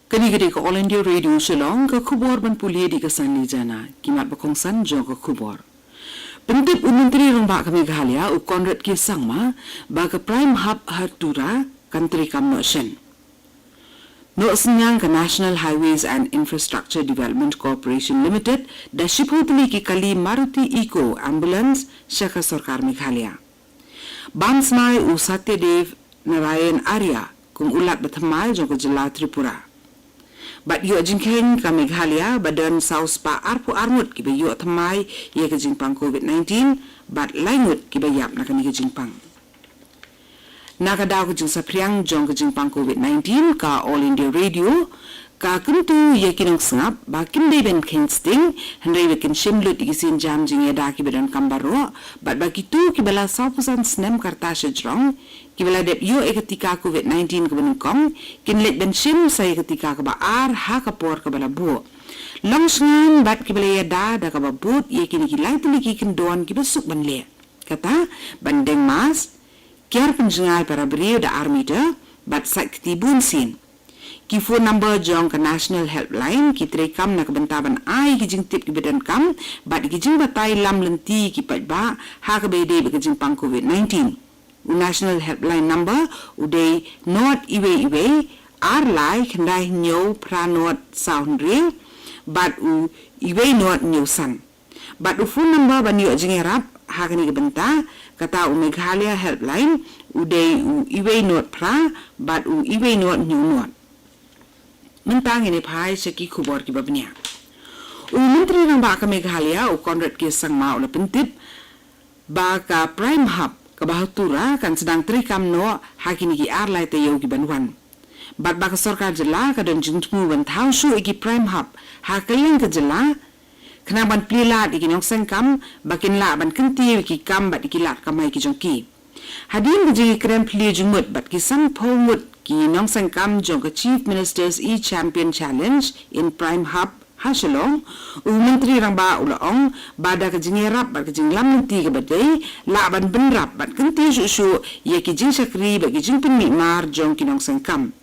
Kani-kani ka All India Radio Shillong ka khubor ban pulia di kasan ni jana kimat bakongsan jong ka khubor. Pentip Menteri Rambak Meghalaya u Conrad K. Sangma ba ka Prime Hub Hartura Country Kam Notion. No senyang ka National Highways and Infrastructure Development Corporation Limited da shiputli ki kali Maruti Eco Ambulance Shaka Sarkar Meghalaya. Bansmai u Satyadev Narayan Arya kung ulat bathamai jong ka Jila Tripura. Bat yo jingkeng ka Meghalaya badan saus pa arpu armut ki yo thamai ye ka jingpang COVID-19 bat laingut ki yap na kani ka jingpang. Nakadaw ka jing sa priang jong ka jingpang COVID-19 ka All India Radio ka kuntu ye kinong sngap ba kimday ben kinsting henry we kin shimlut isin jam jing yada ki badan kambaro bat ba kitu ki bala 100% snem karta shajrong kibala dep yo ketika COVID-19 ke benungkong kinlet ben shim saya ketika ke baar ha kapor ke bala bu longsngan bat kibala yada da ka babut ye kini kilai tuli ki kendon ki besuk banle kata bandeng mas kiar penjengai para beriu da armida bat sak tibun sin ki phone number jong ka national helpline ki trekam na kabentaban ai ki jing tip ki bedan kam bat ki jing batai lam lenti ki patba ha ka bede be ki jing pang COVID-19 national helpline number uday not iwe ar lai khandai nyo pranot sound real but u iwe not new san but u phone number ban yo jing rap ha kani benta kata u Meghalaya helpline uday u iwe not pra but u iwe not new not mentang ini pai seki khubor ki babnya u menteri Rambak Meghalaya u Conrad K. Sangma ula pentip ba ka Prime Hub kabahatura kan sedang terikam no hakini ki arlai te yogi banwan bat ba ka sarkar jila ka don jingtmu ban thau shu iki Prime Hub hakaling ka jila kena ban plila iki nyong sengkam bakin la ban kenti ki kam bat iki lat kamai ki jongki hadin ji krem pli jumut bat ki sang phomut ki nyong sengkam jong ka Chief Minister's E-Champion Challenge in Prime Hub Hasilong, Menteri Rambak Ulaong, bada ka jingerap bat ka jinglam nanti ka badai, laban benrap bat kenti susu ye ki jing sakri bat ki jing penmikmar jong kinong sengkam.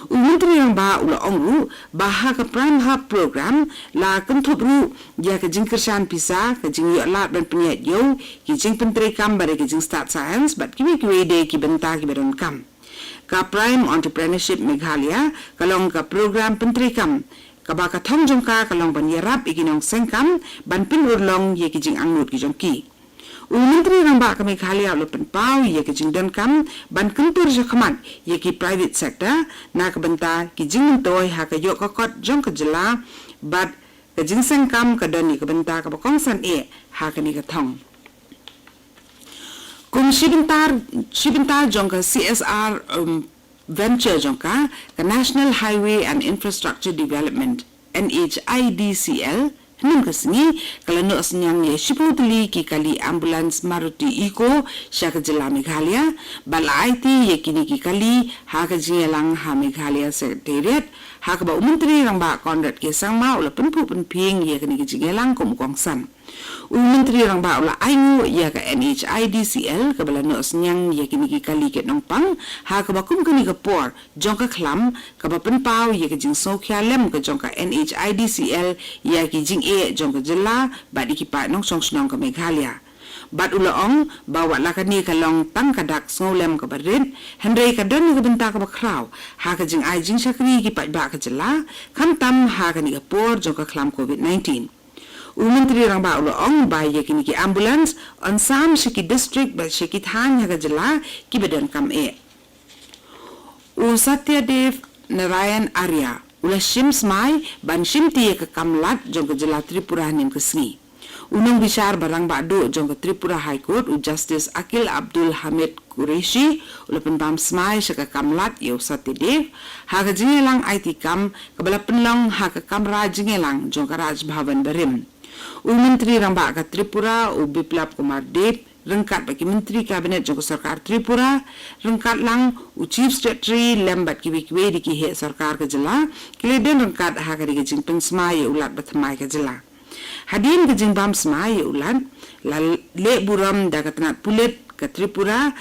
Menteri Rambak Ulaong ru baha ka Prime Hub program la kentup ru ya ka jing kersan pisa ka jing yo lat ban penyat yo ki jing penteri kam bada ki jing start science bat ki de ki benta ki badan kam. Ka Prime Entrepreneurship Meghalaya kalong ka program penteri kam kabaka thong jongka kalong ban yerap iginong sengkam ban pinurlong ye kijing angnut ki jongki Menteri Rambak Meghalaya lupen pau ye kijing don kam ban kentur jakhamat ye ki private sector na kabenta kijing mentoy ha ka yok kokot jong ka jela bat kijing sengkam ka don ni kabenta ka bakongsan ha ka ni ka thong kum shibintar jong ka CSR venture jongka ka National Highway and Infrastructure Development NHIDCL hnung kasingi kalano senyang ye shiputli ki kali ambulance Maruti Eco Shaka Jila Meghalaya bala IT ye kini ki kali ha ka jingelang ha Meghalaya Secretariat ha ka ba Menteri Rambak Conrad K. Sangma ula penpu penping ye kini ki jingelang kumukongsan Menteri Rambak ula aingu ya ka NHIDCL ka bala no senyang ye kini ki kali ke nongpang ha ka ba kum kini ka por jong ka khlam ka ba penpau ye ka jing sokhya lem ka jong ka NHIDCL ya ki jing jong ka jila ba di ki pa nong song snong ka Meghalaya bat ulaong bawa lakani ka long tang kadak ngolem ka barin henry ka don ka benta ka bakraw ha ka jing ai jing sakri ki pa ba ka jila kam tam ha ka ni ka por jong ka khlam COVID-19 Menteri Rambak Ulaong ba ye kini ki ambulance on sam shiki district ba shiki than ha ka jila ki badan kam Satyadev Narayan Arya ula shims mai ban shimti ka kamlat jong ka jila Tripura nim kasni unang bishar barang badu jong ka Tripura High Court Justice Akil Abdul Hamid Qureshi ula penbam smai shaka kamlat yo Satyadev ha ka jingelang IT kam kabala penlong ha ka kamra jingelang jong ka Raj Bhavan Barim Menteri Rambak ka Tripura Biplab Kumar Deb rengkat bagi Menteri Kabinet jong Sarkar Tripura rengkat lang Chief Secretary lembat kiwi-kiwi di ki sarkar ke jela kileden rengkat ha ka di jing pensmai ulat batmai ke jela hadin ke jing bam smai ulat la le buram da ka tanat pulit ke Tripura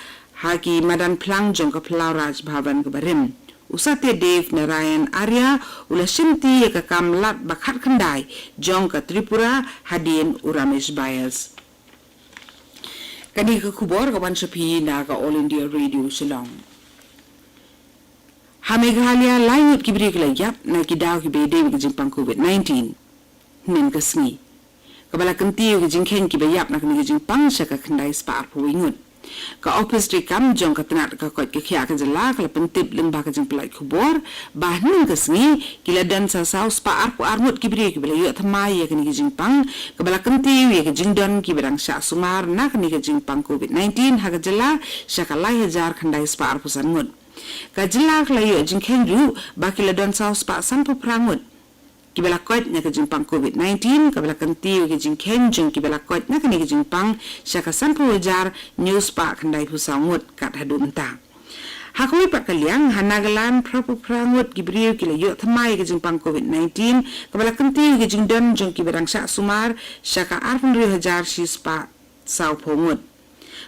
ha ki madan plang jong ka Plau Raj Bhavan ke barim usate Dave Narayan Arya ula Shinti ya ka kamlat bakhat khandai jong ka Tripura hadin Uramesh Bias. Kani ka kubor ka Wanshapi na ka All India Radio Shillong. Hameghalaya lainut kibri ka layap na kidaw kibede ka jingpang COVID-19. Nen ka sngi. Kabala kantiyo ka jingken kibayap na kani ka jingpang siya ka khandai spa arpo ingut. Ka office trikam jong ka tenat ka kot ka kya ka jala kala pentip lembah ka jeng pelai kubor bahnin ka sngi kila dan sa saus pa arpo armut kibri kibala yuk thamai ya kani ka jingpang kabala kantiyo ya ka jingdon kibarang sya sumar na kani ka jingpang COVID-19 ha ka jala sya ka lai hajar khandai spa arpo sangut ka jala kala yuk jingken ru ba kila dan saus pa sanpo prangut kibala kot na ka jingpang COVID-19 kabala kantiyo ka jingken jong kibala kot na kani ka jingpang siya ka sanpo wajar news pa kandai pusangut kat hadu mentang. Hakui pak kaliang hanagalan prapu prangut kibriyo kila yuk thamai ka jingpang COVID-19 kabala kantiyo ka jingdon jong kibarang syak sumar siya ka 8,000 shis pa saw pongut.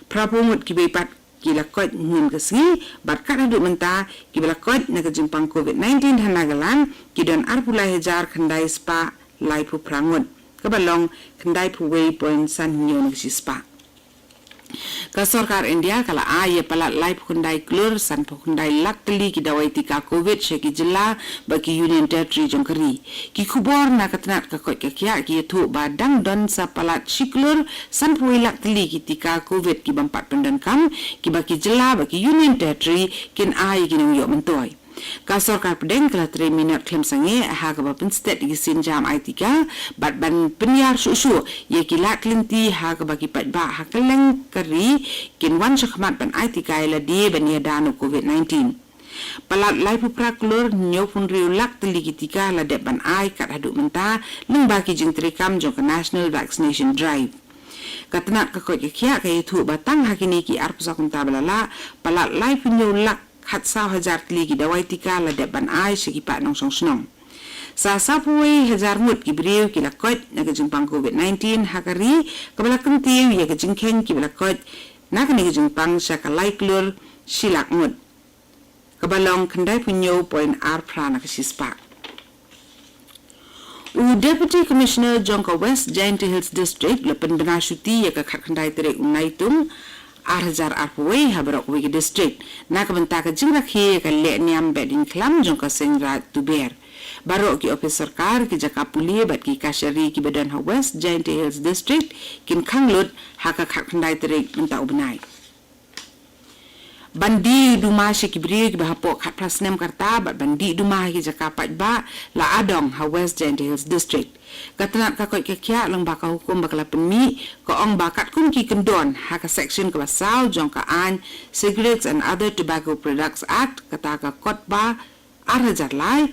Prapungut kibaypat kila kot ngin kesngi barkat haduk mentah kibala kot na kejimpang COVID-19 hanagalan kidon arpulai hajar kandai spa lai pu prangut kabalong kandai pu waypoint san nyon kesi spa ka sarkar India kala ya palat lai pu kandai klur san pu kandai lak teli ki dawai tika COVID syaki jela bagi Union Territory jongkeri ki kubor na katnat ka kot ka kya ki thu badang don sa palat shiklur san pu lak teli ki tika COVID ki bampat pendan kam ki bagi jela bagi Union Territory kin ai ki nang yo mentoi ka sarkar pedeng kala 3 minit klem sange ha ka bapin state ki sin jam ai tika bat ban penyar su ye ki lak linti ha ka bagi pat ba ha keleng keri kin wan shakmat ban ai tika ila di ban ya danu COVID-19 palat lai pu praklur nyo pun riu lak teli ki tika la de ban ai kat haduk menta ling baki jing trikam jong ka National Vaccination Drive katnat ka kot kya ka itu batang hakini ki arpusa kunta balala palat lai pu nyo lak hat saw hajar tli ki dawai tika la de ban ai segi pa nong song snong sa sapui hajar mut ki briu ki la kot na ka jingpang COVID-19 hakari kabala kanti ya ka jingken ki bala kot na ka ni jingpang sya ka lai klur silak mut kabalong kandai punyo point ar prana ka sispa Deputy Commissioner Jongka West Giant Hills District lepen benashuti ya ka khandai tere unaitum 8,000 arpaway habarok wiki district na kabanta ka jingrakhi ka le niam bedin klam jong ka sengra tuber barok ki office sarkar ki jaka puli bat ki kashari ki badan ha West Giant Hills District kin khanglut haka khandai tere menta ubnai bandi duma shi ki bri ki bahapo khat prasnem karta bat bandi duma ki jaka pat ba la adong ha West Giant Hills District katnat ka kot kya lang baka hukum bakala penmi ko ong bakat kun ki kendon ha ka section ka basal jong ka an Cigarettes and Other Tobacco Products Act kata ka kot ba arhajar lai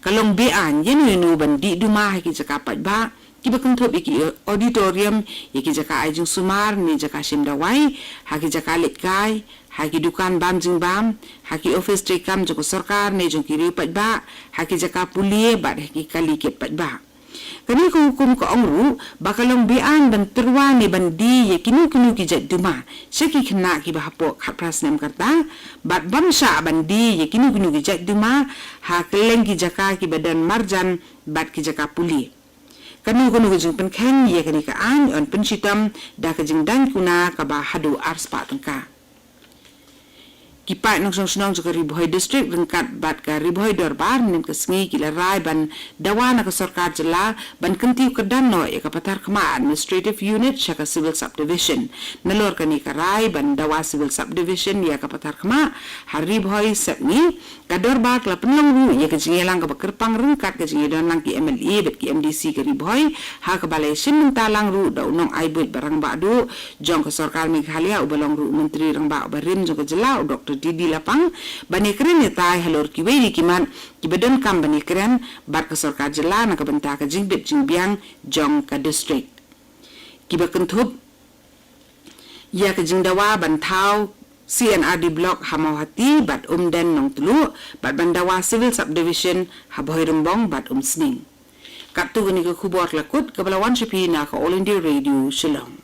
kalong be an yenu bandi duma ha ki jaka pat ba ki bakang thop ki auditorium ki jaka ajung sumar ni jaka shimdawai ha ki jaka letkai ha ki dukan bam jing bam ha ki office trikam joko sarkar ne jong ki ri pat ba ha ki jaka pulie bat ha ki kali ke pat ba kani ko hukum ko ongru bakalong bian ban terwa ni bandi ye kinu ki jat duma syaki khna ki bahapo khapras nem karta bat bamsha bandi ye kinu ki jat duma ha keleng ki jaka ki badan marjan bat ki jaka puli kanu ko jing pen khen ye kani ka an on pensitam da ka jing dan kuna ka ba hadu arspa tangka kipat nong song jaka Ribhoi district rengkat bat ka Ribhoi dorbar nim ka sngi kila rai ban dawana ka sarkar jela ban kentiu ka danno ya ka patar kama administrative unit syaka civil subdivision nalor ka ni ka rai ban dawa civil subdivision ya ka patar kama har Ribhoi sakni ka dorbar kala penlong ru ya ka jingelang ka kerpang rengkat ka jingedon lang ki MLA bet ki MDC ka Ribhoi ha ka balai sin mentalang ru da unong aibut barang badu jong ka sarkar Meghalaya ubalong ru menteri rang ba barin jong ka jela Dr. Didi lapang bani keren ni tai halor ki wei kiman ki badan kam bani keren bat ka sarkar jela na ka benta ka jingbet jingbiang jong ka district ki bakentup ya ka jingdawa bantau CNRD block Hamawati bat den nong tulu bat bandawa civil subdivision Haboi Rembong bat sning kat tu gani ka kubor lakut ka balawan shapi na ka All India Radio Shillong